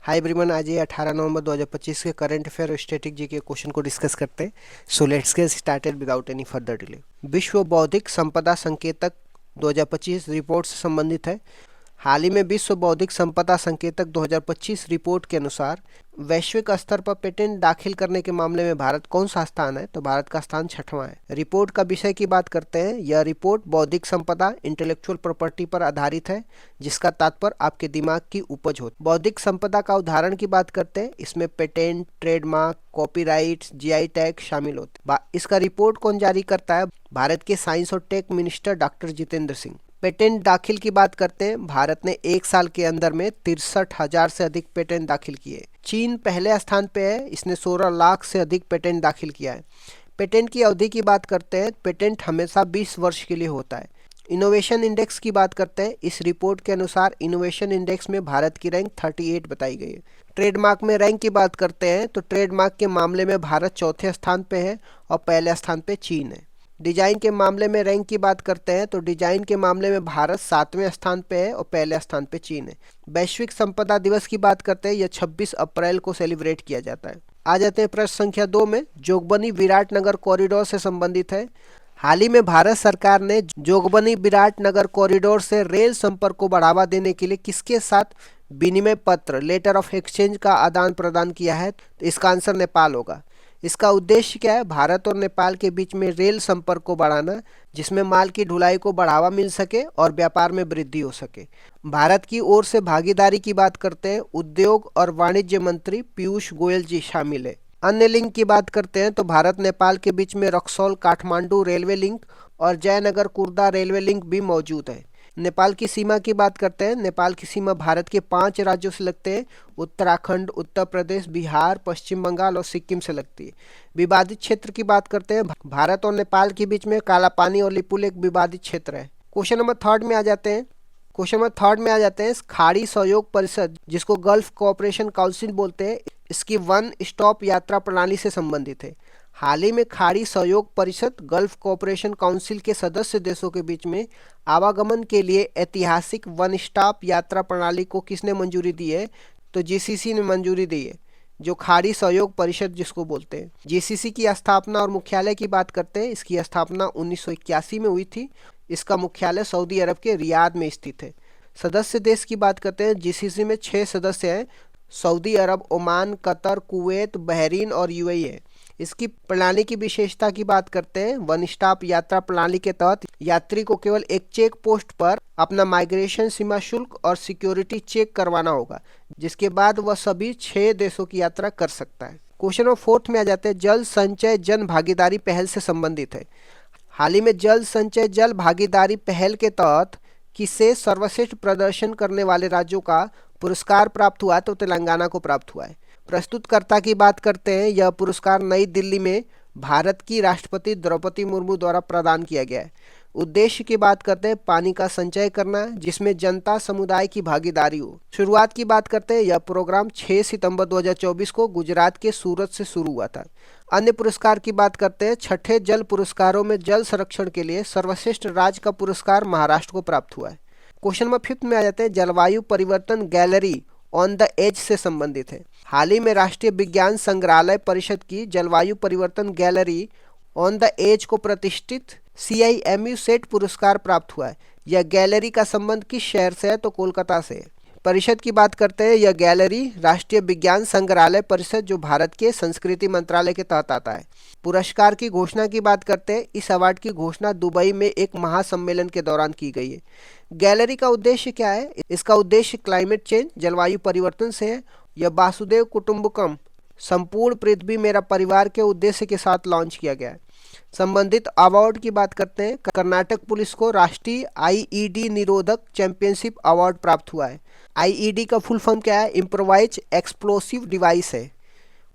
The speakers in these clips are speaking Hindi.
हाय एवरीवन, आज ये 18 नवंबर 2025 के करंट अफेयर और स्टैटिक जी के क्वेश्चन को डिस्कस करते हैं। So let's get started without any further delay. विश्व बौद्धिक संपदा संकेतक 2025 रिपोर्ट से संबंधित है। हाल ही में विश्व बौद्धिक संपदा संकेतक 2025 रिपोर्ट के अनुसार वैश्विक स्तर पर पेटेंट दाखिल करने के मामले में भारत कौन सा स्थान है? तो भारत का स्थान 6वां है। रिपोर्ट का विषय की बात करते हैं। यह रिपोर्ट बौद्धिक संपदा इंटेलेक्चुअल प्रॉपर्टी पर आधारित है, जिसका तात्पर्य आपके दिमाग की उपज होती है। बौद्धिक संपदा का उदाहरण की बात करते हैं। इसमें patent, trademark, copyright, GI tag शामिल होते हैं। इसका रिपोर्ट कौन जारी करता है? भारत के साइंस और tech minister doctor Jitendra Singh. Patent दाखिल की बात करते हैं। भारत ने एक साल के अंदर में 63,000 से अधिक पेटेंट दाखिल किए। चीन पहले स्थान पे है, इसने 16 लाख से अधिक पेटेंट दाखिल किया है। पेटेंट की अवधि की बात करते हैं। पेटेंट हमेशा 20 वर्ष के लिए होता है। इनोवेशन इंडेक्स की बात करते हैं। इस रिपोर्ट के अनुसार इनोवेशन इंडेक्स में भारत की रैंक 38 बताई गई है। ट्रेडमार्क में रैंक की बात करते हैं तो ट्रेडमार्क के मामले में भारत चौथे स्थान पे है और पहले स्थान पे चीन है। डिजाइन के मामले में रैंक की बात करते हैं तो डिजाइन के मामले में भारत 7वें स्थान पे है और पहले स्थान पे चीन है। वैश्विक संपदा दिवस की बात करते हैं। यह 26 अप्रैल को सेलिब्रेट किया जाता है। आ जाते हैं प्रश्न संख्या 2 में। जोगबनी विराटनगर कॉरिडोर से संबंधित है। हाल ही में भारत सरकार ने जोगबनी विराटनगर कॉरिडोर से रेल संपर्क को बढ़ावा देने के लिए किसके साथ विनिमय पत्र, लेटर ऑफ एक्सचेंज का आदान प्रदान किया है? तो इसका आंसर नेपाल होगा। इसका उद्देश्य क्या है? भारत और नेपाल के बीच में रेल संपर्क को बढ़ाना, जिसमें माल की ढुलाई को बढ़ावा मिल सके और व्यापार में वृद्धि हो सके। भारत की ओर से भागीदारी की बात करते हैं। उद्योग और वाणिज्य मंत्री पीयूष गोयल जी शामिल है। अन्य लिंक की बात करते हैं तो भारत नेपाल के बीच में रक्सौल काठमांडू रेलवे लिंक और जयनगर कुर्दा रेलवे लिंक भी मौजूद है। नेपाल की सीमा की बात करते हैं। नेपाल की सीमा भारत के 5 राज्यों से लगते हैं। उत्तराखंड, उत्तर प्रदेश, बिहार, पश्चिम बंगाल और सिक्किम से लगती है। विवादित क्षेत्र की बात करते हैं। भारत और नेपाल के बीच में काला पानी और लिपुल एक विवादित क्षेत्र है। क्वेश्चन नंबर 3 में आ जाते हैं। खाड़ी सहयोग परिषद, जिसको गल्फ कोऑपरेशन काउंसिल बोलते हैं, इसकी वन स्टॉप यात्रा प्रणाली से संबंधित है। हाल ही में खाड़ी सहयोग परिषद गल्फ कोऑपरेशन काउंसिल के सदस्य देशों के बीच में आवागमन के लिए ऐतिहासिक वन स्टॉप यात्रा प्रणाली को किसने मंजूरी दी है? तो जीसीसी ने मंजूरी दी है, जो खाड़ी सहयोग परिषद जिसको बोलते हैं। जीसीसी की स्थापना और मुख्यालय की बात करते हैं। इसकी स्थापना 1981 में हुई थी। इसका मुख्यालय सऊदी अरब के रियाद में स्थित है। सदस्य देश की बात करते हैं। जीसीसी में 6 सदस्य हैं। सऊदी अरब, ओमान, कतर, कुवैत, बहरीन और यूएई है। इसकी प्रणाली की विशेषता की बात करते हैं। वन स्टॉप यात्रा प्रणाली के तहत यात्री को केवल एक चेक पोस्ट पर अपना माइग्रेशन, सीमा शुल्क और सिक्योरिटी चेक करवाना होगा, जिसके बाद वह सभी 6 देशों की यात्रा कर सकता है। क्वेश्चन नंबर 4 में आ जाते हैं। जल संचय जन भागीदारी पहल से संबंधित है। हाल ही में जल संचय जल भागीदारी पहल के तहत किसे सर्वश्रेष्ठ प्रदर्शन करने वाले राज्यों का पुरस्कार प्राप्त हुआ? तो तेलंगाना को प्राप्त हुआ है। प्रस्तुतकर्ता की बात करते हैं। यह पुरस्कार नई दिल्ली में भारत की राष्ट्रपति द्रौपदी मुर्मू द्वारा प्रदान किया गया है। उद्देश्य की बात करते हैं। पानी का संचय करना, जिसमें जनता समुदाय की भागीदारी हो। शुरुआत की बात करते हैं। यह प्रोग्राम 6 सितंबर 2024 को गुजरात के सूरत से शुरू हुआ था। अन्य पुरस्कार की बात करते हैं। छठे जल पुरस्कारों में जल संरक्षण के लिए सर्वश्रेष्ठ राज्य का पुरस्कार महाराष्ट्र को प्राप्त हुआ है। क्वेश्चन नंबर 5 में आ जाते हैं। जलवायु परिवर्तन गैलरी ऑन द एज से संबंधित है। हाल ही में राष्ट्रीय विज्ञान संग्रहालय परिषद की जलवायु परिवर्तन गैलरी ऑन द एज को प्रतिष्ठित CIMU सेट पुरस्कार प्राप्त हुआ है। यह गैलरी का संबंध किस शहर से है? तो कोलकाता से है। परिषद की बात करते हैं। यह गैलरी राष्ट्रीय विज्ञान संग्रहालय परिषद, जो भारत के संस्कृति मंत्रालय के तहत आता है। पुरस्कार की घोषणा की बात करते हैं। इस अवार्ड की घोषणा दुबई में एक महासम्मेलन के दौरान की गई है। गैलरी का उद्देश्य क्या है? इसका उद्देश्य क्लाइमेट चेंज, जलवायु परिवर्तन से है। यह वासुदेव कुटुंबकम, संपूर्ण पृथ्वी मेरा परिवार के उद्देश्य के साथ लॉन्च किया गया है। संबंधित अवार्ड की बात करते हैं। कर्नाटक पुलिस को राष्ट्रीय IED निरोधक चैंपियनशिप अवार्ड प्राप्त हुआ है। IED का फुल फॉर्म क्या है? इम्प्रोवाइज एक्सप्लोसिव डिवाइस है।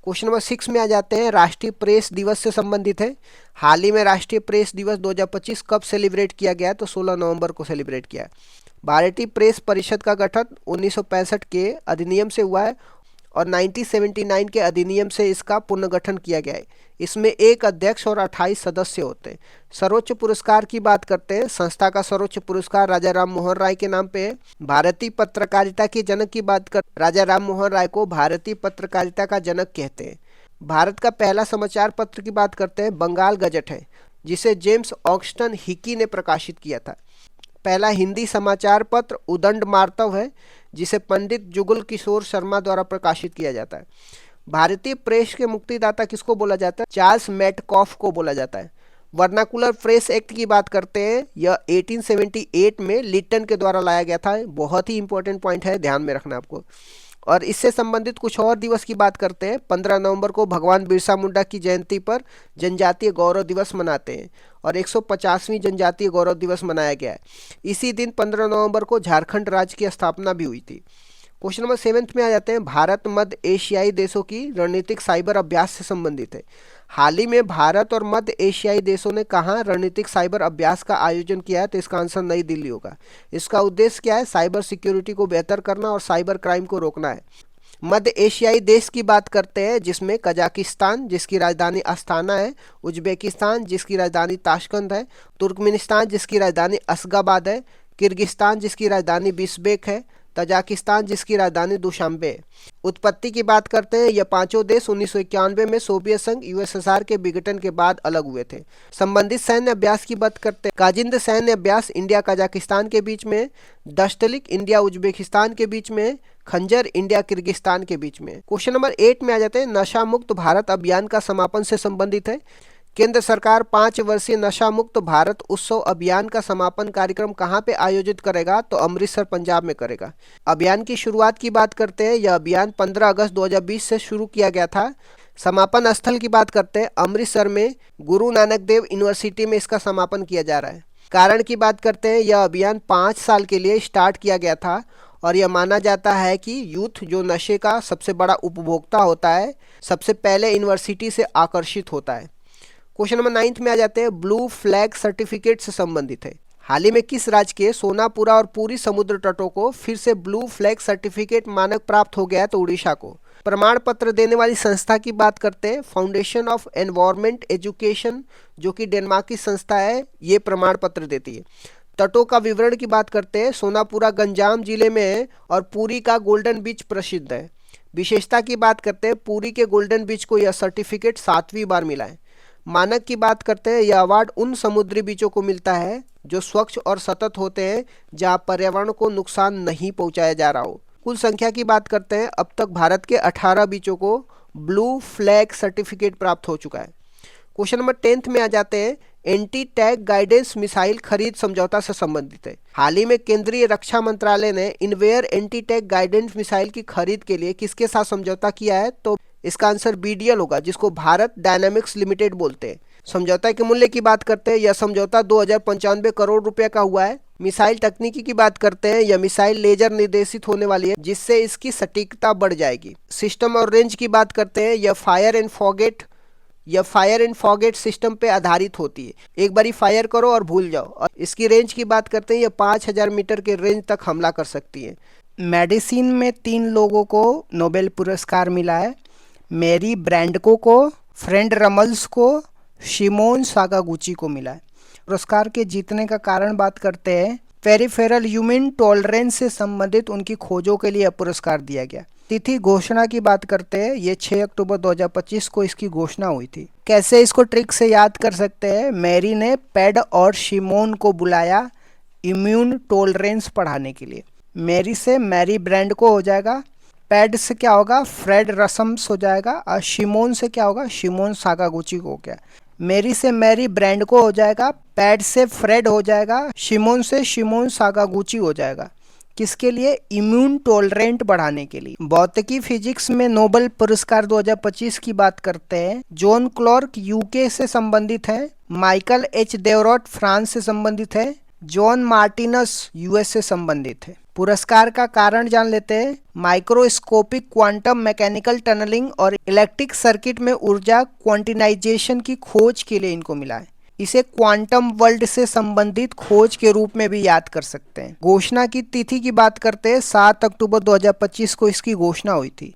क्वेश्चन नंबर 6 में आ जाते हैं। राष्ट्रीय प्रेस दिवस से संबंधित है। हाल ही में राष्ट्रीय प्रेस दिवस 2025 कब सेलिब्रेट किया गया? तो 16 नवंबर को सेलिब्रेट किया है। भारतीय प्रेस परिषद का गठन 1965 के अधिनियम से हुआ है और 1979 के अधिनियम से इसका पुनर्गठन किया गया है। इसमें एक अध्यक्ष और 28 सदस्य होते हैं। सर्वोच्च पुरस्कार की बात करते हैं। संस्था का सर्वोच्च पुरस्कार राजा राम मोहन राय के नाम पे है। भारतीय पत्रकारिता के जनक की बात कर राजा राम मोहन राय को भारतीय पत्रकारिता का जनक कहते हैं। भारत का पहला समाचार पत्र की बात करते हैं, बंगाल गजट है, जिसे जेम्स ऑक्सटन हिकी ने प्रकाशित किया था। पहला हिंदी समाचार पत्र उदंड मार्तव है, जिसे पंडित जुगल किशोर शर्मा द्वारा प्रकाशित किया जाता है। भारतीय प्रेस के मुक्तिदाता किसको बोला जाता है? चार्ल्स मेटकॉफ को बोला जाता है। वर्नाकुलर प्रेस एक्ट की बात करते हैं, यह 1878 में लिटन के द्वारा लाया गया था। बहुत ही इंपॉर्टेंट पॉइंट है, ध्यान में रखना आपको। और इससे संबंधित कुछ और दिवस की बात करते हैं। 15 नवंबर को भगवान बिरसा मुंडा की जयंती पर जनजातीय गौरव दिवस मनाते हैं और 150वीं जनजातीय गौरव दिवस मनाया गया है। इसी दिन 15 नवंबर को झारखंड राज्य की स्थापना भी हुई थी। क्वेश्चन नंबर 7 में आ जाते हैं। भारत मध्य एशियाई देशों की रणनीतिक साइबर अभ्यास से संबंधित है। हाल ही में भारत और मध्य एशियाई देशों ने कहाँ रणनीतिक साइबर अभ्यास का आयोजन किया है? तो इसका आंसर नई दिल्ली होगा। इसका उद्देश्य क्या है? साइबर सिक्योरिटी को बेहतर करना और साइबर क्राइम को रोकना है। मध्य एशियाई देश की बात करते हैं, जिसमें कजाकिस्तान जिसकी राजधानी अस्ताना है, उज्बेकिस्तान जिसकी राजधानी ताशकंद है, तुर्कमेनिस्तान जिसकी राजधानी अशगाबाद है, किर्गिस्तान जिसकी राजधानी बिश्केक है, तजाकिस्तान जिसकी राजधानी दुशांबे है। उत्पत्ति की बात करते हैं, यह पांचों देश 1991 में सोवियत संघ यूएसएसआर के विघटन के बाद अलग हुए थे। संबंधित सैन्य अभ्यास की बात करते हैं। काजिंद सैन्य अभ्यास इंडिया कजाकिस्तान के बीच में, दस्तलिक इंडिया उज्बेकिस्तान के बीच में, खंजर इंडिया किर्गिस्तान के बीच में। क्वेश्चन नंबर 8 में आ जाते हैं। नशा मुक्त भारत अभियान का समापन से संबंधित है। केंद्र सरकार 5 वर्षीय नशा मुक्त भारत उत्सव अभियान का समापन कार्यक्रम कहां पे आयोजित करेगा? तो अमृतसर पंजाब में करेगा। अभियान की शुरुआत की बात करते हैं। यह अभियान 15 अगस्त 2020 से शुरू किया गया था। समापन स्थल की बात करते हैं, अमृतसर में गुरु नानक देव यूनिवर्सिटी में इसका समापन किया जा रहा है। कारण की बात करते हैं, यह अभियान 5 साल के लिए स्टार्ट किया गया था और यह माना जाता है कि यूथ जो नशे का सबसे बड़ा उपभोक्ता होता है, सबसे पहले यूनिवर्सिटी से आकर्षित होता है। क्वेश्चन नंबर 9 में आ जाते हैं। ब्लू फ्लैग सर्टिफिकेट से संबंधित है। हाल ही में किस राज्य के सोनापुरा और पूरी समुद्र तटों को फिर से ब्लू फ्लैग सर्टिफिकेट मानक प्राप्त हो गया है? तो उड़ीसा को। प्रमाण पत्र देने वाली संस्था की बात करते हैं, फाउंडेशन ऑफ एनवायरमेंट एजुकेशन, जो कि डेनमार्क की संस्था है, ये प्रमाण पत्र देती है। तटों का विवरण की बात करते हैं, सोनापुरा गंजाम जिले में है और पूरी का गोल्डन बीच प्रसिद्ध है। विशेषता की बात करते हैं, पूरी के गोल्डन बीच को यह सर्टिफिकेट 7वीं बार मिला है। मानक की बात करते हैं, यह अवार्ड उन समुद्री बीचों को मिलता है जो स्वच्छ और सतत होते हैं, जहां पर्यावरण को नुकसान नहीं पहुंचाया जा रहा हो। कुल संख्या की बात करते हैं, अब तक भारत के 18 बीचों को ब्लू फ्लैग सर्टिफिकेट प्राप्त हो चुका है। क्वेश्चन नंबर 10 में आ जाते हैं। एंटी टैंक गाइडेंस मिसाइल खरीद समझौता से संबंधित है। हाल ही में केंद्रीय रक्षा मंत्रालय ने innerwear anti tank guidance missile की खरीद के लिए किसके साथ समझौता किया है? तो इसका आंसर बीडीएल होगा, जिसको भारत डायनामिक्स लिमिटेड बोलते हैं। समझौता के मूल्य की बात करते हैं, यह समझौता 2095 करोड़ रुपए का हुआ है। मिसाइल तकनीकी की बात करते हैं, यह मिसाइल लेजर निर्देशित होने वाली है, जिससे इसकी सटीकता बढ़ जाएगी। सिस्टम और रेंज की बात करते हैं, यह फायर एंड फॉरगेट सिस्टम पे आधारित होती है। एक बारी फायर करो और भूल जाओ। और इसकी रेंज की बात करते हैं, यह 5000 मीटर के रेंज तक हमला कर सकती है। मेडिसिन में 3 लोगों को नोबेल पुरस्कार मिला है। मेरी ब्रैंडको को, फ्रेंड रमल्स को, शिमोन साकागुची को मिला है। पुरस्कार के जीतने का कारण बात करते हैं, पेरिफेरल ह्यूमन टॉलरेंस से संबंधित उनकी खोजों के लिए पुरस्कार दिया गया। तिथि घोषणा की बात करते हैं, ये 6 अक्टूबर 2025 को इसकी घोषणा हुई थी। कैसे इसको ट्रिक से याद कर सकते हैं? मैरी ने पैड और शिमोन को बुलाया इम्यून टॉलरेंस पढ़ाने के लिए। मैरी से मैरी ब्रैंड को हो जाएगा, पैड से क्या होगा? फ्रेड रसम्स हो जाएगा, और शिमोन से क्या होगा? शिमोन साकागुची को क्या। मैरी से मैरी ब्रैंड को हो जाएगा, पैड से फ्रेड हो जाएगा, शिमोन से शिमोन साकागुची हो जाएगा। किसके लिए? इम्यून टॉलरेंट बढ़ाने के लिए। भौतिकी फिजिक्स में नोबेल पुरस्कार 2025 की बात करते हैं। जॉन क्लॉर्क यूके से संबंधित है, माइकल एच देवरॉट फ्रांस से संबंधित है, जॉन मार्टिनस यूएस से संबंधित है। पुरस्कार का कारण जान लेते हैं। माइक्रोस्कोपिक क्वांटम मैकेनिकल टनलिंग और इलेक्ट्रिक सर्किट में ऊर्जा क्वांटिनाइजेशन की खोज के लिए इनको मिला है। इसे क्वांटम वर्ल्ड से संबंधित खोज के रूप में भी याद कर सकते हैं। घोषणा की तिथि की बात करते हैं, 7 अक्टूबर 2025 को इसकी घोषणा हुई थी।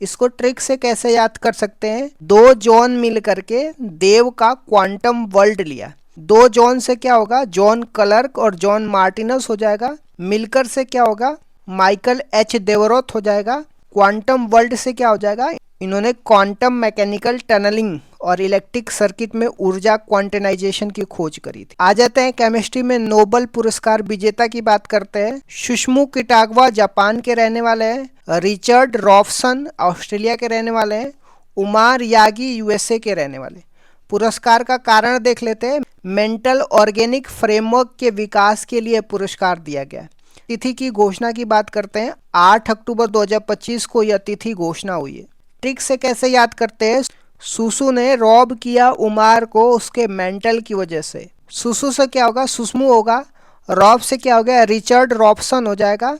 इसको ट्रिक से कैसे याद कर सकते हैं, दो जॉन मिल करके देव का क्वांटम वर्ल्ड लिया। दो जॉन से क्या होगा, जॉन क्लर्क और जॉन मार्टिनस हो जाएगा। मिलकर से क्या होगा, माइकल एच देवरोथ हो जाएगा। क्वांटम वर्ल्ड से क्या हो जाएगा, इन्होंने क्वांटम मैकेनिकल टनलिंग और इलेक्ट्रिक सर्किट में ऊर्जा क्वांटनाइजेशन की खोज करी थी। आ जाते हैं केमिस्ट्री में नोबेल पुरस्कार विजेता की बात करते हैं। सुषमु किटागवा जापान के रहने वाले हैं। रिचर्ड रॉफसन ऑस्ट्रेलिया के रहने वाले हैं। उमार यागी यूएसए के रहने वाले। पुरस्कार का कारण देख लेते हैं। मेंटल ऑर्गेनिक फ्रेमवर्क के विकास के लिए पुरस्कार दिया गया। तिथि की घोषणा की बात करते हैं, 8 अक्टूबर 2025 को यह तिथि घोषणा हुई है। ट्रिक से कैसे याद करते हैं, सुसु ने रॉब किया उमार को उसके मेंटल की वजह से। सुसु से क्या होगा, सुषमु होगा। रॉब से क्या हो गया, रिचर्ड रॉबसन हो जाएगा।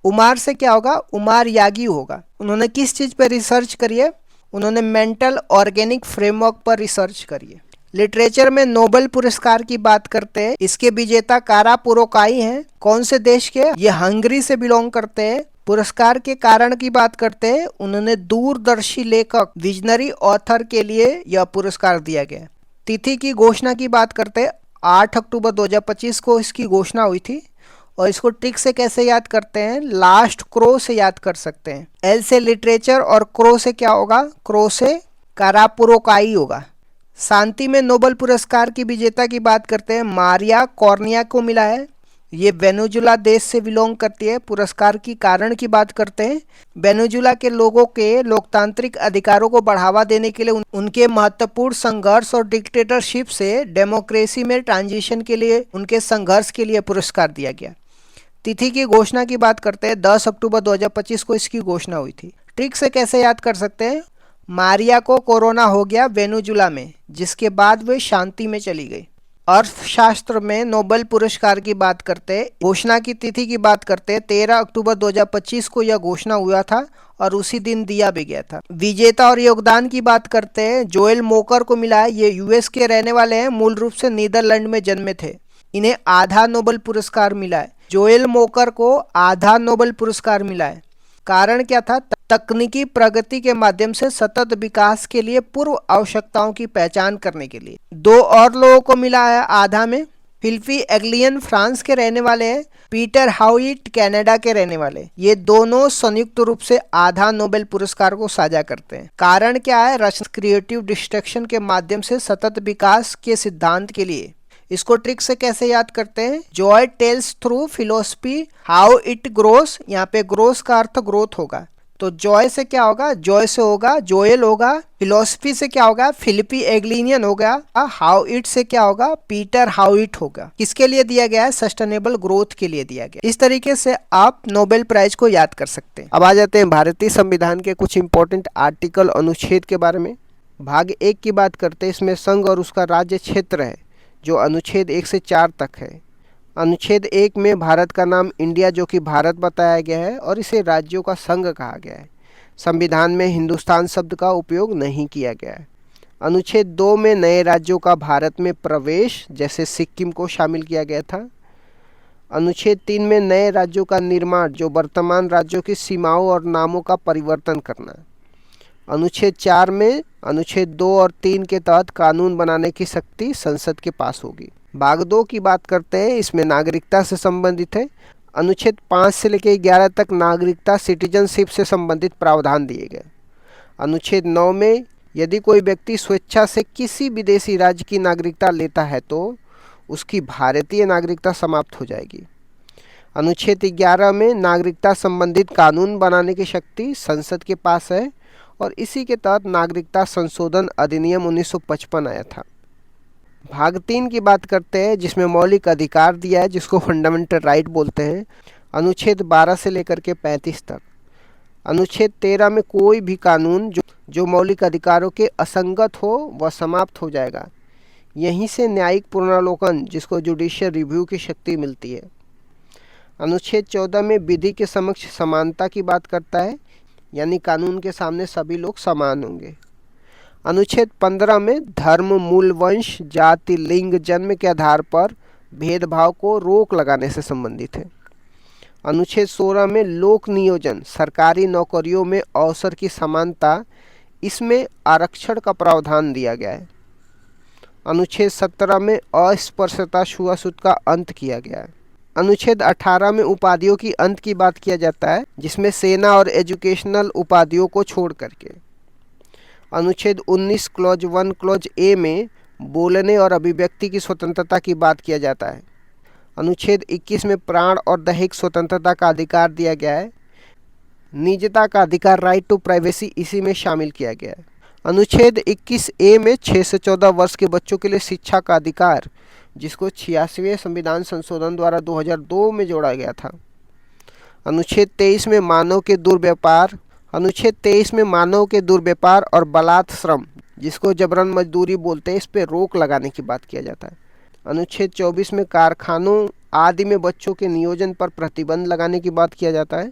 उमार से क्या होगा, उमार यागी होगा। उन्होंने किस चीज़ पर रिसर्च करी है, उन्होंने मेंटल ऑर्गेनिक फ्रेमवर्क पर रिसर्च करी है। लिटरेचर में नोबेल पुरस्कार की बात करते हैं, इसके विजेता कारा पुरोकाई हैं। कौन से देश के, ये हंगरी से बिलोंग करते हैं। पुरस्कार के कारण की बात करते हैं, उन्होंने दूरदर्शी लेखक विजनरी ऑथर के लिए यह पुरस्कार दिया गया। तिथि की घोषणा की बात करते हैं, 8 अक्टूबर 2025 को इसकी घोषणा हुई थी। और इसको ट्रिक से कैसे याद करते हैं, लास्ट क्रो से याद कर सकते हैं। एल से लिटरेचर और क्रो से क्या होगा, क्रो से कारापुरोकाई होगा। शांति में नोबेल पुरस्कार की विजेता की बात करते हैं, मारिया कॉर्निया को मिला है। ये वेनेजुला देश से बिलोंग करती है। पुरस्कार की कारण की बात करते हैं, वेनेजुला के लोगों के लोकतांत्रिक अधिकारों को बढ़ावा देने के लिए उनके महत्वपूर्ण संघर्ष और डिक्टेटरशिप से डेमोक्रेसी में ट्रांजिशन के लिए उनके संघर्ष के लिए पुरस्कार दिया गया। तिथि की घोषणा की बात करते हैं, 10 अक्टूबर 2025 को इसकी घोषणा हुई थी। ट्रिक से कैसे याद कर सकते हैं, मारिया को कोरोना हो गया वेनेजुला में, जिसके बाद वे शांति में चली गई। अर्थशास्त्र में नोबेल पुरस्कार की बात करते हैं, घोषणा की तिथि की बात करते हैं, 13 अक्टूबर 2025 को यह घोषणा हुआ था और उसी दिन दिया भी गया था। विजेता और योगदान की बात करते हैं, जोएल मोकर को मिला है। ये यूएस के रहने वाले हैं, मूल रूप से नीदरलैंड में जन्मे थे। इन्हें आधा नोबेल पुरस्कार मिला है। जोएल मोकर को आधा नोबेल पुरस्कार मिला है। कारण क्या था, तकनीकी प्रगति के माध्यम से सतत विकास के लिए पूर्व आवश्यकताओं की पहचान करने के लिए। दो और लोगों को मिला है आधा में। फिलिपी एग्लियन फ्रांस के रहने वाले हैं। पीटर हाउइट कनाडा के रहने वाले। ये दोनों संयुक्त रूप से आधा नोबेल पुरस्कार को साझा करते हैं। कारण क्या है, क्रिएटिव डिस्ट्रक्शन के माध्यम से सतत विकास के सिद्धांत के लिए। इसको ट्रिक से कैसे याद करते हैं, joy tells through philosophy how it grows. यहाँ पे ग्रोस का अर्थ ग्रोथ होगा, तो जॉय से क्या होगा, जॉय से होगा जोएल होगा। फिलोसफी से क्या होगा, फिलिपी एग्लिनियन होगा। हाउ इट से क्या होगा, पीटर हाउ इट होगा। किसके लिए दिया गया है, सस्टेनेबल ग्रोथ के लिए दिया गया। इस तरीके से आप नोबेल प्राइज को याद कर सकते हैं। अब आ जाते हैं भारतीय संविधान के कुछ इंपॉर्टेंट आर्टिकल अनुच्छेद के बारे में। भाग 1 की बात करते हैं, इसमें संघ और उसका राज्य क्षेत्र है, जो अनुच्छेद 1 से 4 तक है। अनुच्छेद 1 में भारत का नाम इंडिया, जो कि भारत बताया गया है, और इसे राज्यों का संघ कहा गया है। संविधान में हिंदुस्तान शब्द का उपयोग नहीं किया गया है। अनुच्छेद 2 में नए राज्यों का भारत में प्रवेश, जैसे सिक्किम को शामिल किया गया था। अनुच्छेद 3 में नए राज्यों का निर्माण, जो वर्तमान राज्यों की सीमाओं और नामों का परिवर्तन करना। अनुच्छेद 4 में अनुच्छेद 2 और 3 के तहत कानून बनाने की शक्ति संसद के पास होगी। भाग 2 की बात करते हैं, इसमें नागरिकता से संबंधित है। अनुच्छेद 5 से लेकर 11 तक नागरिकता सिटीजनशिप से संबंधित प्रावधान दिए गए। अनुच्छेद 9 में यदि कोई व्यक्ति स्वेच्छा से किसी विदेशी राज्य की नागरिकता लेता है तो उसकी भारतीय नागरिकता समाप्त हो जाएगी। अनुच्छेद 11 में नागरिकता संबंधित कानून बनाने की शक्ति संसद के पास है, और इसी के तहत नागरिकता संशोधन अधिनियम 1955 आया था। भाग 3 की बात करते हैं, जिसमें मौलिक अधिकार दिया है, जिसको फंडामेंटल राइट बोलते हैं। अनुच्छेद 12 से लेकर के 35 तक। अनुच्छेद 13 में कोई भी कानून जो मौलिक अधिकारों के असंगत हो वह समाप्त हो जाएगा। यहीं से न्यायिक पुनरावलोकन, जिसको जुडिशियल रिव्यू की शक्ति मिलती है। अनुच्छेद 14 में विधि के समक्ष समानता की बात करता है, यानी कानून के सामने सभी लोग समान होंगे। अनुच्छेद 15 में धर्म, मूल, वंश, जाति, लिंग, जन्म के आधार पर भेदभाव को रोक लगाने से संबंधित है। अनुच्छेद 16 में लोक नियोजन, सरकारी नौकरियों में अवसर की समानता, इसमें आरक्षण का प्रावधान दिया गया है। अनुच्छेद 17 में अस्पृश्यता, छुआछूत का अंत किया गया है। अनुच्छेद 18 में उपाधियों की अंत की बात किया जाता है, जिसमें सेना और एजुकेशनल उपाधियों को छोड़ करके। अनुच्छेद 19 क्लॉज 1 क्लॉज ए में बोलने और अभिव्यक्ति की स्वतंत्रता की बात किया जाता है। अनुच्छेद 21 में प्राण और दैहिक स्वतंत्रता का अधिकार दिया गया है। निजता का अधिकार, राइट टू प्राइवेसी, इसी में शामिल किया गया है। अनुच्छेद 21 ए में 6 से 14 वर्ष के बच्चों के लिए शिक्षा का अधिकार, जिसको 86वें संविधान संशोधन द्वारा 2002 में जोड़ा गया था। अनुच्छेद 23 में मानव के दुर्व्यापार, अनुच्छेद 23 में मानव के दुर्व्यापार और बलात् श्रम, जिसको जबरन मजदूरी बोलते हैं, इस पर रोक लगाने की बात किया जाता है। अनुच्छेद 24 में कारखानों आदि में बच्चों के नियोजन पर प्रतिबंध लगाने की बात किया जाता है।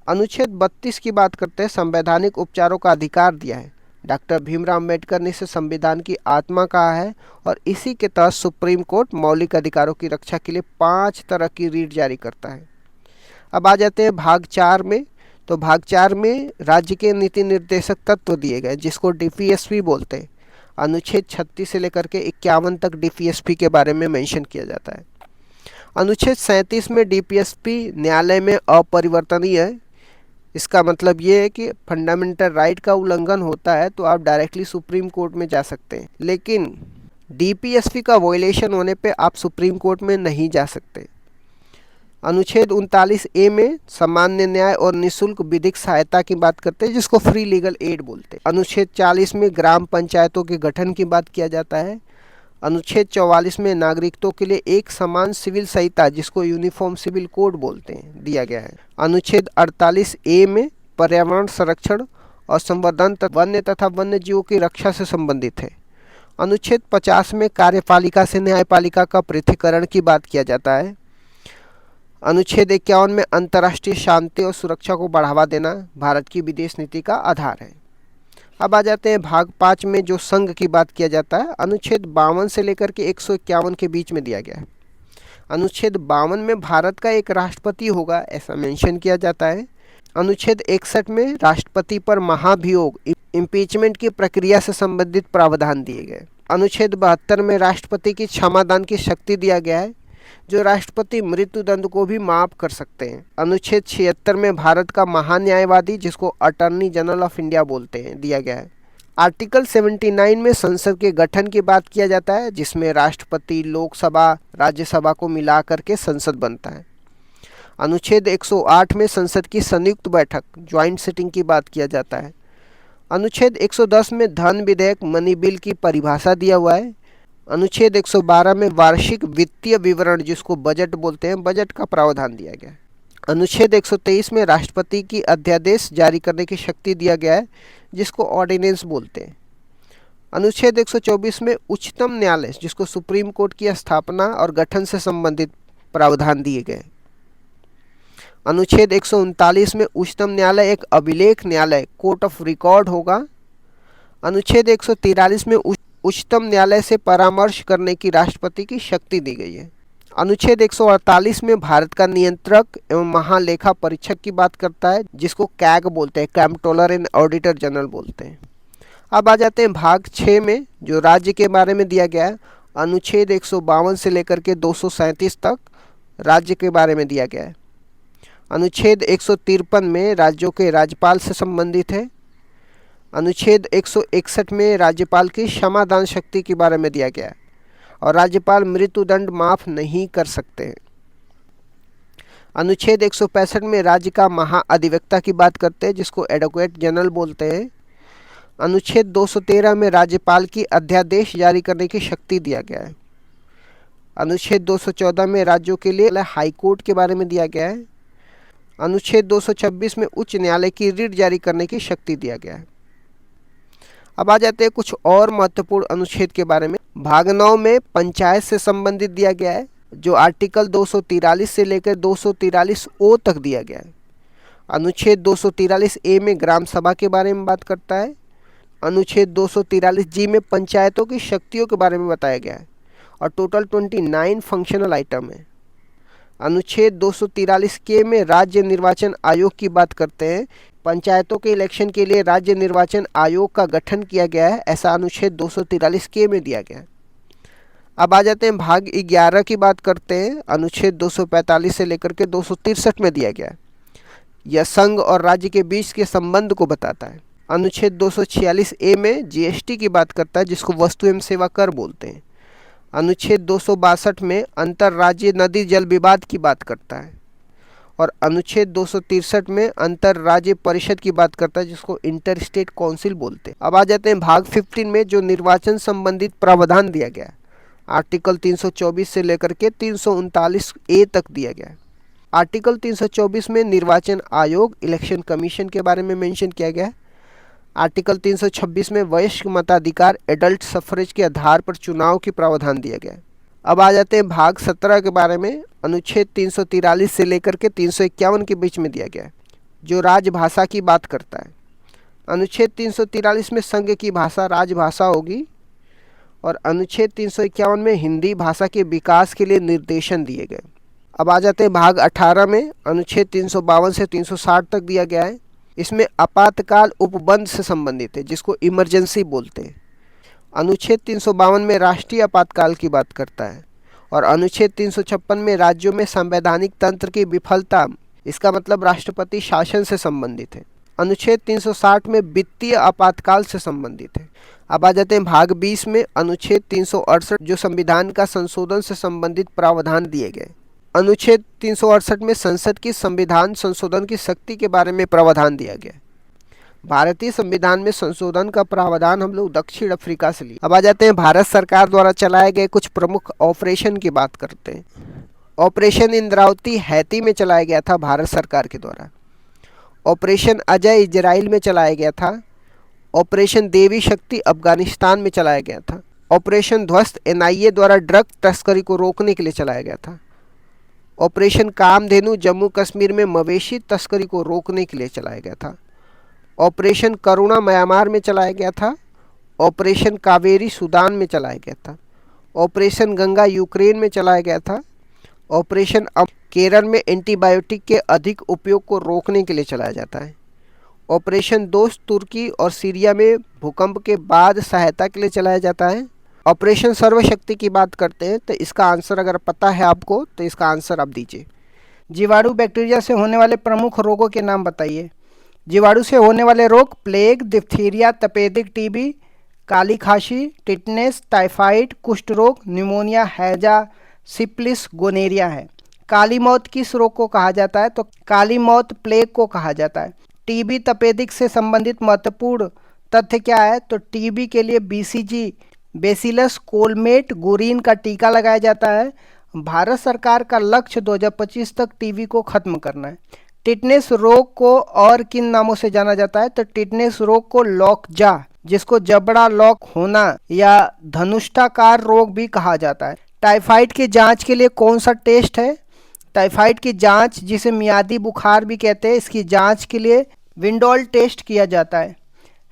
अनुच्छेद 32 की बात करते हैं, संवैधानिक उपचारों का अधिकार दिया है। डॉक्टर भीमराव अम्बेडकर ने इसे संविधान की आत्मा कहा है और इसी के तहत सुप्रीम कोर्ट मौलिक अधिकारों की रक्षा के लिए 5 तरह की रीट जारी करता है। अब आ जाते हैं भाग 4 में। तो भाग 4 में राज्य के नीति निर्देशक तत्व दिए गए, जिसको डीपीएसपी बोलते हैं। अनुच्छेद 36 से लेकर के 51 तक डीपीएसपी के बारे में मेंशन किया जाता है। अनुच्छेद 37 में डीपीएसपी न्यायालय में अपरिवर्तनीय है। इसका मतलब ये है कि फंडामेंटल राइट का उल्लंघन होता है तो आप डायरेक्टली सुप्रीम कोर्ट में जा सकते हैं, लेकिन डीपीएसपी का वायलेशन होने पे आप सुप्रीम कोर्ट में नहीं जा सकते। अनुच्छेद 39 ए में सामान्य न्याय और निःशुल्क विधिक सहायता की बात करते हैं, जिसको फ्री लीगल एड बोलते हैं। अनुच्छेद 40 में ग्राम पंचायतों के गठन की बात किया जाता है। अनुच्छेद 44 में नागरिकों के लिए एक समान सिविल संहिता, जिसको यूनिफॉर्म सिविल कोड बोलते हैं, दिया गया है। अनुच्छेद 48 ए में पर्यावरण संरक्षण और संवर्धन वन्य तथा वन्य जीवों की रक्षा से संबंधित है। अनुच्छेद 50 में कार्यपालिका से न्यायपालिका का पृथक्करण की बात किया जाता है। अनुच्छेद 51 में अंतर्राष्ट्रीय शांति और सुरक्षा को बढ़ावा देना भारत की विदेश नीति का आधार है। अब आ जाते हैं भाग 5 में, जो संघ की बात किया जाता है। अनुच्छेद 52 से लेकर के 151 के बीच में दिया गया है। अनुच्छेद 52 में भारत का एक राष्ट्रपति होगा, ऐसा मेंशन किया जाता है। अनुच्छेद 61 में राष्ट्रपति पर महाभियोग, इम्पीचमेंट की प्रक्रिया से संबंधित प्रावधान दिए गए। अनुच्छेद 72 में राष्ट्रपति की क्षमादान की शक्ति दिया गया है, जो राष्ट्रपति मृत्युदंड को भी माफ कर सकते हैं। अनुच्छेद 76 में भारत का महान्यायवादी, जिसको अटॉर्नी जनरल ऑफ इंडिया बोलते हैं, दिया गया है। आर्टिकल 79 में संसद के गठन की बात किया जाता है, जिसमें राष्ट्रपति, लोकसभा, राज्यसभा को मिला करके संसद बनता है। अनुच्छेद 108 में संसद की संयुक्त बैठक, ज्वाइंट सिटिंग की बात किया जाता है। अनुच्छेद 110 में धन विधेयक, मनी बिल की परिभाषा दिया हुआ है। अनुच्छेद 112 में वार्षिक वित्तीय विवरण, जिसको बजट बोलते हैं, बजट का प्रावधान दिया गया है। अनुच्छेद 123 में राष्ट्रपति की अध्यादेश जारी करने की शक्ति दिया गया है, जिसको ऑर्डिनेंस बोलते हैं। अनुच्छेद 124 में उच्चतम न्यायालय, जिसको सुप्रीम कोर्ट की स्थापना और गठन से संबंधित प्रावधान दिए गए। अनुच्छेद 139 में उच्चतम न्यायालय एक अभिलेख न्यायालय, कोर्ट ऑफ रिकॉर्ड होगा। अनुच्छेद 143 में उच्चतम न्यायालय से परामर्श करने की राष्ट्रपति की शक्ति दी गई है। अनुच्छेद 148 में भारत का नियंत्रक एवं महालेखा परीक्षक की बात करता है, जिसको कैग बोलते हैं, कंट्रोलर एंड ऑडिटर जनरल बोलते हैं। अब आ जाते हैं भाग 6 में, जो राज्य के बारे में दिया गया है। अनुच्छेद 152 से लेकर के 237 तक राज्य के बारे में दिया गया है। अनुच्छेद 153 में राज्यों के राज्यपाल से संबंधित है। अनुच्छेद 161 में राज्यपाल की क्षमादान शक्ति के बारे में दिया गया है और राज्यपाल मृत्युदंड माफ नहीं कर सकते हैं। अनुच्छेद 165 में राज्य का महाअधिवक्ता की बात करते हैं, जिसको एडवोकेट जनरल बोलते हैं। अनुच्छेद 213 में राज्यपाल की अध्यादेश जारी करने की शक्ति दिया गया है। अनुच्छेद 214 में राज्यों के लिए हाईकोर्ट के बारे में दिया गया है। अनुच्छेद 226 में उच्च न्यायालय की रीट जारी करने की शक्ति दिया गया है। अब आ जाते हैं कुछ और महत्वपूर्ण अनुच्छेद के बारे में। भाग 9 में पंचायत से संबंधित दिया गया है, जो आर्टिकल 243 से लेकर 243 ओ तक दिया गया है। अनुच्छेद 243 ए में ग्राम सभा के बारे में बात करता है। अनुच्छेद 243 जी में पंचायतों की शक्तियों के बारे में बताया गया है और टोटल 29 फंक्शनल आइटम है। अनुच्छेद 243 के में राज्य निर्वाचन आयोग की बात करते हैं। पंचायतों के इलेक्शन के लिए राज्य निर्वाचन आयोग का गठन किया गया है, ऐसा अनुच्छेद 243 के में दिया गया है। अब आ जाते हैं भाग 11 की बात करते हैं। अनुच्छेद 245 से लेकर के 263 में दिया गया है। यह संघ और राज्य के बीच के संबंध को बताता है। अनुच्छेद 246 ए में जीएसटी की बात करता है, जिसको वस्तु एवं सेवा कर बोलते हैं। अनुच्छेद 262 में अंतर्राज्यीय नदी जल विवाद की बात करता है और अनुच्छेद 263 में अंतर्राज्यीय परिषद की बात करता है, जिसको इंटर स्टेट काउंसिल बोलते हैं। अब आ जाते हैं भाग 15 में, जो निर्वाचन संबंधित प्रावधान दिया गया है। आर्टिकल 324 से लेकर के 339 ए तक दिया गया है। आर्टिकल 324 में निर्वाचन आयोग, इलेक्शन कमीशन के बारे में मेंशन किया गया है। आर्टिकल 326 में वयस्क मताधिकार, एडल्ट सफरेज के आधार पर चुनाव की प्रावधान दिया गया है। अब आ जाते हैं भाग 17 के बारे में। अनुच्छेद 343 से लेकर के 351 के बीच में दिया गया है, जो राजभाषा की बात करता है। अनुच्छेद 343 में संघ की भाषा राजभाषा होगी और अनुच्छेद 351 में हिंदी भाषा के विकास के लिए निर्देशन दिए गए। अब आ जाते हैं भाग 18 में। अनुच्छेद 352 से 360 तक दिया गया है। इसमें आपातकाल उपबंध से संबंधित है, जिसको इमरजेंसी बोलते हैं। अनुच्छेद 352 में राष्ट्रीय आपातकाल की बात करता है और अनुच्छेद 356 में राज्यों में संवैधानिक तंत्र की विफलता, इसका मतलब राष्ट्रपति शासन से संबंधित है। अनुच्छेद 360 में वित्तीय आपातकाल से संबंधित है। अब आ जाते हैं भाग 20 में। अनुच्छेद 368, जो संविधान का संशोधन से संबंधित प्रावधान दिए गए। अनुच्छेद 368 में संसद की संविधान संशोधन की शक्ति के बारे में प्रावधान दिया गया। भारतीय संविधान में संशोधन का प्रावधान हम लोग दक्षिण अफ्रीका से लिए। अब आ जाते हैं भारत सरकार द्वारा चलाए गए कुछ प्रमुख ऑपरेशन की बात करते हैं। ऑपरेशन इंद्रावती हैती में चलाया गया था भारत सरकार के द्वारा। ऑपरेशन अजय इजराइल में चलाया गया था। ऑपरेशन देवी शक्ति अफगानिस्तान में चलाया गया था। ऑपरेशन ध्वस्त एनआईए द्वारा ड्रग तस्करी को रोकने के लिए चलाया गया था। ऑपरेशन कामधेनु जम्मू कश्मीर में मवेशी तस्करी को रोकने के लिए चलाया गया था। ऑपरेशन करुणा म्यांमार में चलाया गया था। ऑपरेशन कावेरी सूडान में चलाया गया था। ऑपरेशन गंगा यूक्रेन में चलाया गया था। ऑपरेशन केरल में एंटीबायोटिक के अधिक उपयोग को रोकने के लिए चलाया जाता है। ऑपरेशन दोस्त तुर्की और सीरिया में भूकंप के बाद सहायता के लिए चलाया जाता है। ऑपरेशन सर्वशक्ति की बात करते हैं, तो इसका आंसर अगर पता है आपको तो इसका आंसर आप दीजिए। जीवाणु बैक्टीरिया से होने वाले प्रमुख रोगों के नाम बताइए। जीवाणु से होने वाले रोग प्लेग, डिप्थीरिया, तपेदिक टीबी, काली खांसी, टिटनेस, टाइफाइड, कुष्ठ रोग, न्यूमोनिया, हैजा, सिप्लिस, गोनेरिया है। काली मौत किस रोग को कहा जाता है? तो काली मौत प्लेग को कहा जाता है। टीबी तपेदिक से संबंधित महत्वपूर्ण तथ्य क्या है? तो टीबी के लिए बीसीजी, बेसिलस कोलमेट गुरीन का टीका लगाया जाता है। भारत सरकार का लक्ष्य 2025 तक टीबी को खत्म करना है। टिटनेस रोग को और किन नामों से जाना जाता है? तो टिटनेस रोग को लॉकजा, जिसको जबड़ा लॉक होना या धनुष्टाकार रोग भी कहा जाता है। टाइफाइड की जांच के लिए कौन सा टेस्ट है? टाइफाइड की जांच, जिसे मियादी बुखार भी कहते हैं, इसकी जांच के लिए विंडोल टेस्ट किया जाता है।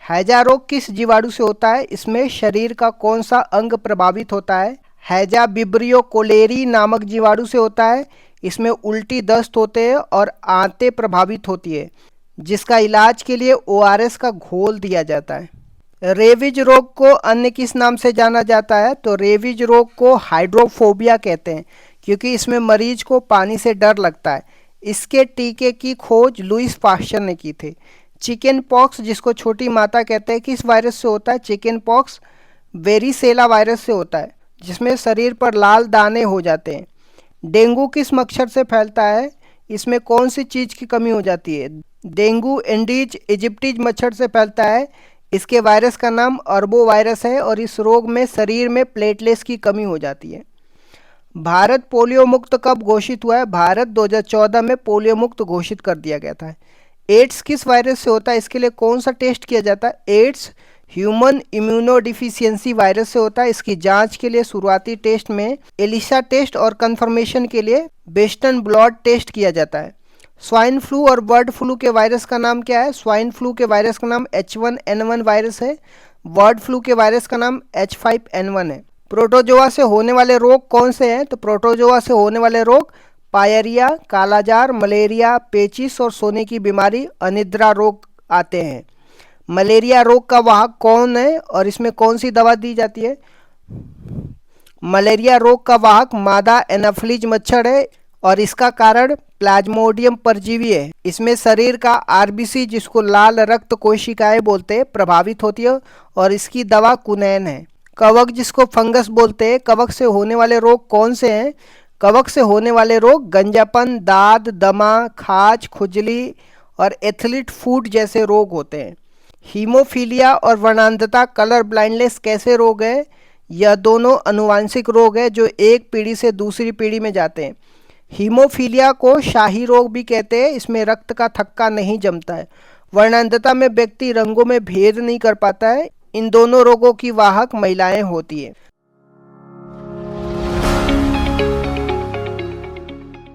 हैजा रोग किस जीवाणु से होता है? इसमें शरीर का कौन सा अंग प्रभावित होता है? हैजा विब्रियो कोलेरी नामक जीवाणु से होता है। इसमें उल्टी, दस्त होते हैं और आंतें प्रभावित होती है, जिसका इलाज के लिए ओआरएस का घोल दिया जाता है। रेबीज रोग को अन्य किस नाम से जाना जाता है? तो रेबीज रोग को हाइड्रोफोबिया कहते हैं, क्योंकि इसमें मरीज को पानी से डर लगता है। इसके टीके की खोज लुईस पास्चर ने की थी। चिकन पॉक्स, जिसको छोटी माता कहते हैं, किस वायरस से होता है? चिकन पॉक्स वेरिसेला वायरस से होता है, जिसमें शरीर पर लाल दाने हो जाते हैं। डेंगू किस मच्छर से फैलता है? इसमें कौन सी चीज़ की कमी हो जाती है? डेंगू एंडीज इजिप्टीज मच्छर से फैलता है। इसके वायरस का नाम अर्बो वायरस है और इस रोग में शरीर में प्लेटलेट्स की कमी हो जाती है। भारत पोलियो मुक्त कब घोषित हुआ है? भारत 2014 में पोलियो मुक्त घोषित कर दिया गया था। एड्स किस वायरस से होता है? इसके लिए कौन सा टेस्ट किया जाता है? एड्स ह्यूमन इम्यूनोडिफिशियंसी वायरस से होता है। इसकी जांच के लिए शुरुआती टेस्ट में एलिसा टेस्ट और कंफर्मेशन के लिए वेस्टर्न ब्लॉट टेस्ट किया जाता है। स्वाइन फ्लू और बर्ड फ्लू के वायरस का नाम क्या है? स्वाइन फ्लू के वायरस का नाम H1N1 वायरस है। बर्ड फ्लू के वायरस का नाम H5N1 है। प्रोटोजोआ से होने वाले रोग कौन से हैं? तो प्रोटोजोआ से होने वाले रोग पायरिया, कालाजार, मलेरिया, पेचिस और सोने की बीमारी, अनिद्रा रोग आते हैं। मलेरिया रोग का वाहक कौन है और इसमें कौन सी दवा दी जाती है? मलेरिया रोग का वाहक मादा एनाफिलीज मच्छर है और इसका कारण प्लाज्मोडियम परजीवी है। इसमें शरीर का आरबीसी, जिसको लाल रक्त कोशिकाएं बोलते हैं, प्रभावित होती है और इसकी दवा कुनैन है। कवक, जिसको फंगस बोलते हैं, कवक से होने वाले रोग कौन से हैं? कवक से होने वाले रोग गंजापन, दाद, दमा, खाज, खुजली और एथलीट फूट जैसे रोग होते हैं। हीमोफीलिया और वर्णांधता, कलर ब्लाइंडनेस कैसे रोग है? यह दोनों अनुवांशिक रोग है जो एक पीढ़ी से दूसरी पीढ़ी में जाते हैं। हीमोफीलिया को शाही रोग भी कहते हैं, इसमें रक्त का थक्का नहीं जमता है। वर्णांधता में व्यक्ति रंगों में भेद नहीं कर पाता है। इन दोनों रोगों की वाहक महिलाएं होती है।